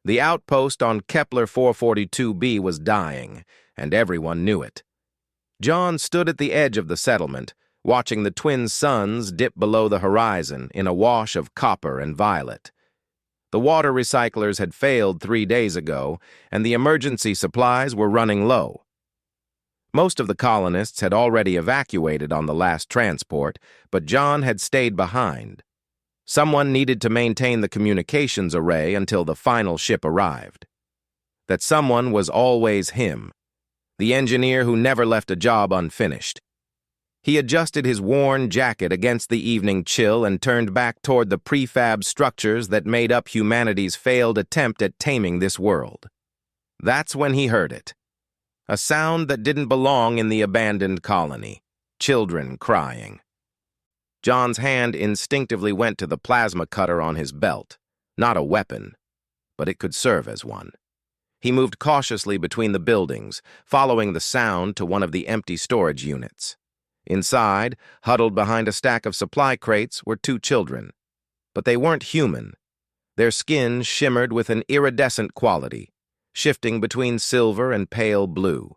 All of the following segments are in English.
The outpost on Kepler 442b was dying, and everyone knew it. John stood at the edge of the settlement, watching the twin suns dip below the horizon in a wash of copper and violet. The water recyclers had failed 3 days ago, and the emergency supplies were running low. Most of the colonists had already evacuated on the last transport, but John had stayed behind. Someone needed to maintain the communications array until the final ship arrived. That someone was always him, the engineer who never left a job unfinished. He adjusted his worn jacket against the evening chill and turned back toward the prefab structures that made up humanity's failed attempt at taming this world. That's when he heard it. A sound that didn't belong in the abandoned colony. Children crying. John's hand instinctively went to the plasma cutter on his belt. Not a weapon, but it could serve as one. He moved cautiously between the buildings, following the sound to one of the empty storage units. Inside, huddled behind a stack of supply crates, were 2 children. But they weren't human. Their skin shimmered with an iridescent quality, shifting between silver and pale blue.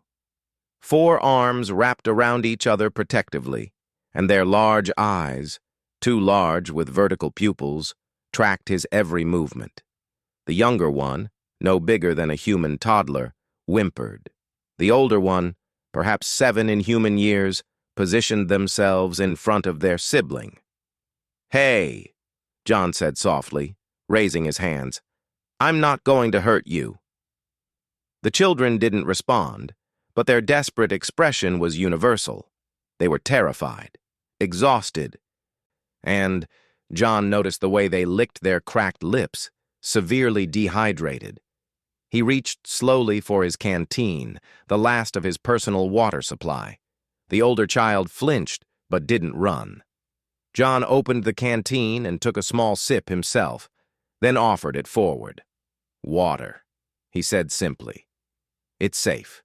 4 arms wrapped around each other protectively, and their large eyes, too large with vertical pupils, tracked his every movement. The younger one, no bigger than a human toddler, whimpered. The older one, perhaps 7 in human years, positioned themselves in front of their sibling. "Hey," John said softly, raising his hands. "I'm not going to hurt you." The children didn't respond, but their desperate expression was universal. They were terrified, exhausted, and John noticed the way they licked their cracked lips, severely dehydrated. He reached slowly for his canteen, the last of his personal water supply. The older child flinched, but didn't run. John opened the canteen and took a small sip himself, then offered it forward. "Water," he said simply. "It's safe."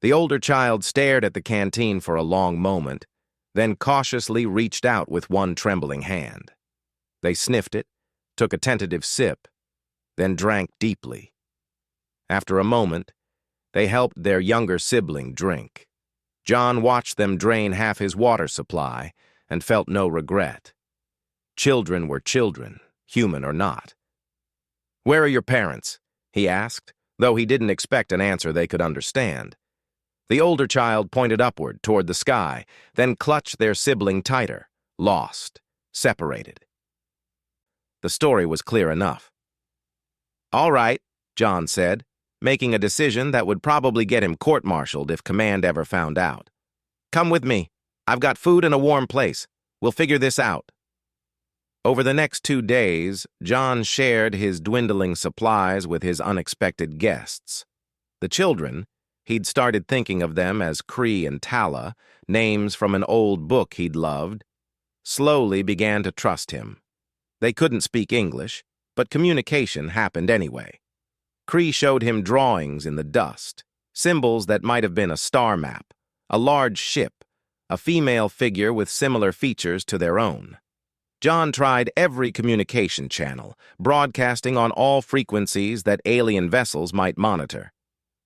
The older child stared at the canteen for a long moment, then cautiously reached out with one trembling hand. They sniffed it, took a tentative sip, then drank deeply. After a moment, they helped their younger sibling drink. John watched them drain half his water supply and felt no regret. Children were children, human or not. "Where are your parents?" he asked, though he didn't expect an answer they could understand. The older child pointed upward toward the sky, then clutched their sibling tighter, lost, separated. The story was clear enough. "All right," John said, making a decision that would probably get him court-martialed if command ever found out. "Come with me. I've got food and a warm place. We'll figure this out." Over the next 2 days, John shared his dwindling supplies with his unexpected guests. The children, he'd started thinking of them as Cree and Tala, names from an old book he'd loved, slowly began to trust him. They couldn't speak English, but communication happened anyway. Cree showed him drawings in the dust, symbols that might have been a star map, a large ship, a female figure with similar features to their own. John tried every communication channel, broadcasting on all frequencies that alien vessels might monitor.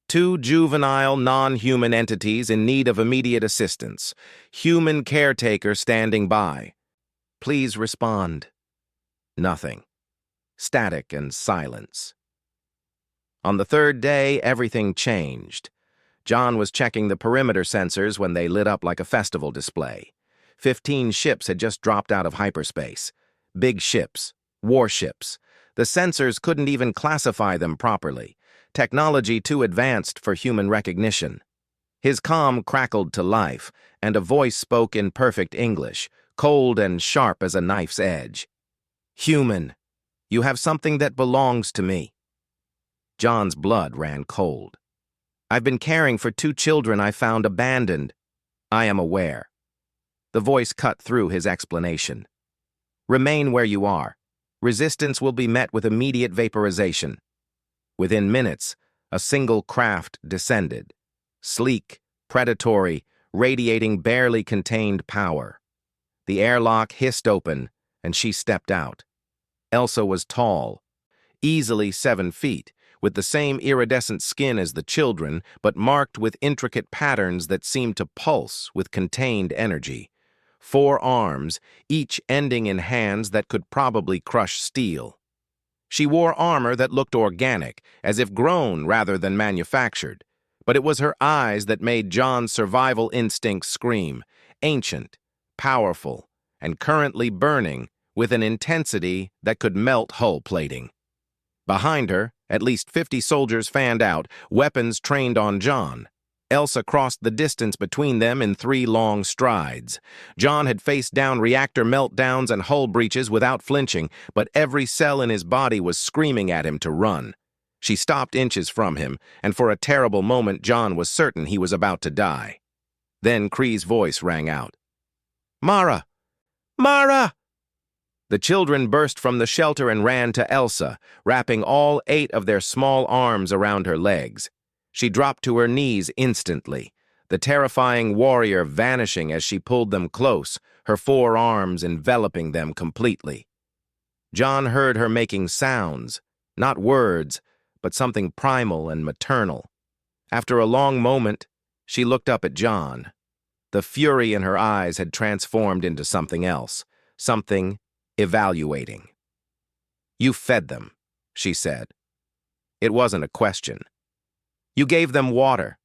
2 juvenile, non-human entities in need of immediate assistance. Human caretaker standing by. Please respond. Nothing. Static and silence. On the 3rd day, everything changed. John was checking the perimeter sensors when they lit up like a festival display. 15 ships had just dropped out of hyperspace. Big ships, warships. The sensors couldn't even classify them properly. Technology too advanced for human recognition. His comm crackled to life, and a voice spoke in perfect English, cold and sharp as a knife's edge. "Human, you have something that belongs to me." John's blood ran cold. "I've been caring for 2 children I found abandoned. I am aware." The voice cut through his explanation. "Remain where you are. Resistance will be met with immediate vaporization." Within minutes, a single craft descended. Sleek, predatory, radiating barely contained power. The airlock hissed open, and she stepped out. Elsa was tall, easily 7 feet, with the same iridescent skin as the children, but marked with intricate patterns that seemed to pulse with contained energy. 4 arms, each ending in hands that could probably crush steel. She wore armor that looked organic, as if grown rather than manufactured. But it was her eyes that made John's survival instincts scream, ancient, powerful, and currently burning with an intensity that could melt hull plating. Behind her, at least 50 soldiers fanned out, weapons trained on John. Elsa crossed the distance between them in 3 long strides. John had faced down reactor meltdowns and hull breaches without flinching, but every cell in his body was screaming at him to run. She stopped inches from him, and for a terrible moment John was certain he was about to die. Then Kree's voice rang out. "Mara! Mara!" The children burst from the shelter and ran to Elsa, wrapping all 8 of their small arms around her legs. She dropped to her knees instantly, the terrifying warrior vanishing as she pulled them close, her 4 arms enveloping them completely. John heard her making sounds, not words, but something primal and maternal. After a long moment, she looked up at John. The fury in her eyes had transformed into something else, something evaluating. "You fed them," she said. It wasn't a question. "You gave them water.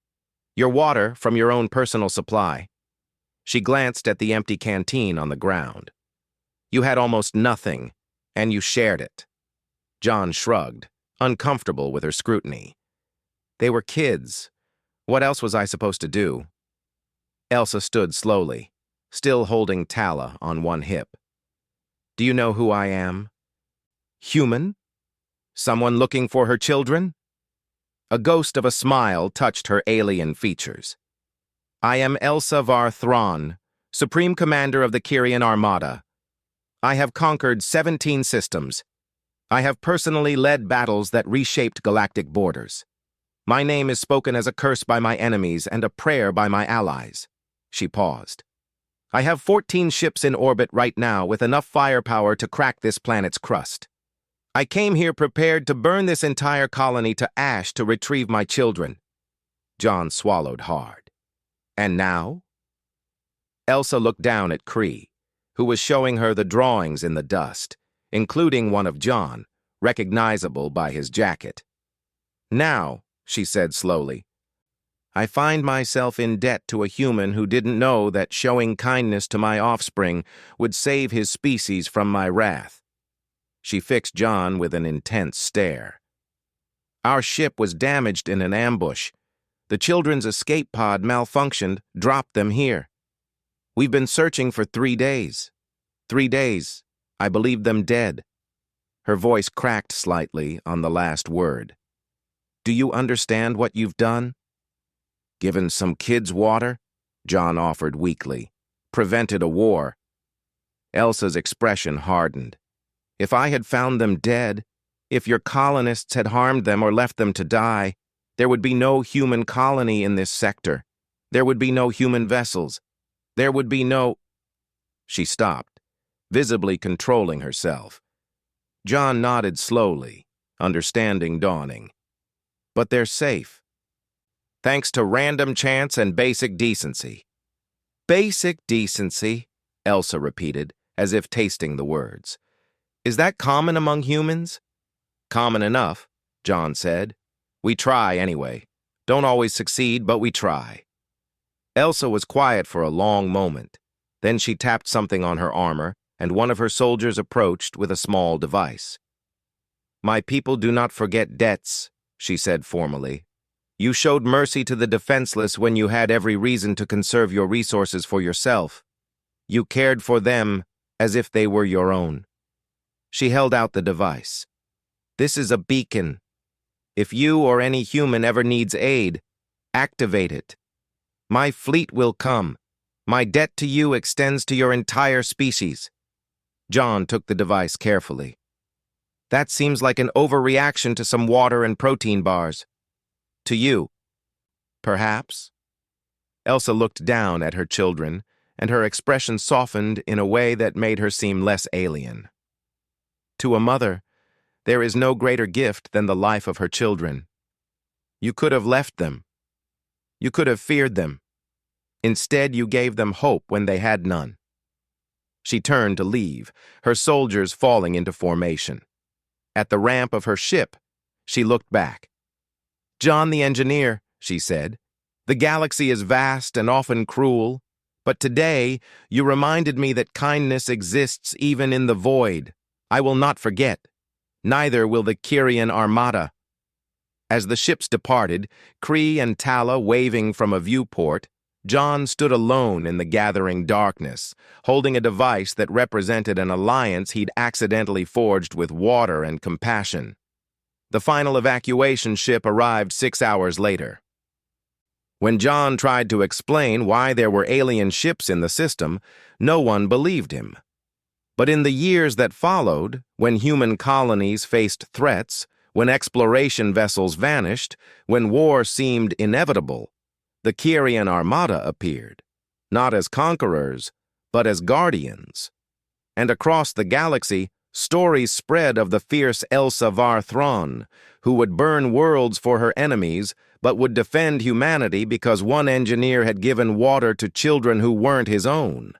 Your water from your own personal supply." She glanced at the empty canteen on the ground. "You had almost nothing, and you shared it." John shrugged, uncomfortable with her scrutiny. "They were kids. What else was I supposed to do?" Elsa stood slowly, still holding Tala on one hip. "Do you know who I am? Human? Someone looking for her children?" A ghost of a smile touched her alien features. "I am Elsa var Thrawn, Supreme Commander of the Kyrian Armada. I have conquered 17 systems. I have personally led battles that reshaped galactic borders. My name is spoken as a curse by my enemies and a prayer by my allies." She paused. "I have 14 ships in orbit right now with enough firepower to crack this planet's crust. I came here prepared to burn this entire colony to ash to retrieve my children." John swallowed hard. "And now?" Elsa looked down at Kree, who was showing her the drawings in the dust, including one of John, recognizable by his jacket. "Now," she said slowly, "I find myself in debt to a human who didn't know that showing kindness to my offspring would save his species from my wrath." She fixed John with an intense stare. "Our ship was damaged in an ambush. The children's escape pod malfunctioned, dropped them here. We've been searching for 3 days. 3 days. I believed them dead." Her voice cracked slightly on the last word. "Do you understand what you've done?" "Given some kids water," John offered weakly. "Prevented a war." Elsa's expression hardened. "If I had found them dead, if your colonists had harmed them or left them to die, there would be no human colony in this sector. There would be no human vessels. There would be no—" She stopped, visibly controlling herself. John nodded slowly, understanding dawning. "But they're safe. Thanks to random chance and basic decency." "Basic decency," Elsa repeated, as if tasting the words. "Is that common among humans?" "Common enough," John said. "We try anyway. Don't always succeed, but we try." Elsa was quiet for a long moment. Then she tapped something on her armor, and one of her soldiers approached with a small device. "My people do not forget debts," she said formally. "You showed mercy to the defenseless when you had every reason to conserve your resources for yourself. You cared for them as if they were your own." She held out the device. "This is a beacon. If you or any human ever needs aid, activate it. My fleet will come. My debt to you extends to your entire species." John took the device carefully. "That seems like an overreaction to some water and protein bars. To you, perhaps?" Elsa looked down at her children, and her expression softened in a way that made her seem less alien. "To a mother, There is no greater gift than the life of her children. You could have left them. You could have feared them. Instead, you gave them hope when they had none. She turned to leave, her soldiers falling into formation. At the ramp of her ship, she looked back. "John the engineer," she said, "the galaxy is vast and often cruel, but today you reminded me that kindness exists even in the void. I will not forget. Neither will the Kyrian armada." As the ships departed, Kree and Tala waving from a viewport, John stood alone in the gathering darkness, holding a device that represented an alliance he'd accidentally forged with water and compassion. The final evacuation ship arrived 6 hours later. When John tried to explain why there were alien ships in the system, no one believed him. But in the years that followed, when human colonies faced threats, when exploration vessels vanished, when war seemed inevitable, the Kyrian armada appeared, not as conquerors, but as guardians. And across the galaxy, stories spread of the fierce Elsa Thrawn, who would burn worlds for her enemies, but would defend humanity because one engineer had given water to children who weren't his own.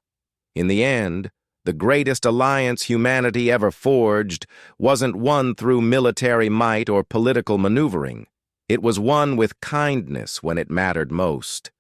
In the end, the greatest alliance humanity ever forged wasn't won through military might or political maneuvering. It was won with kindness when it mattered most.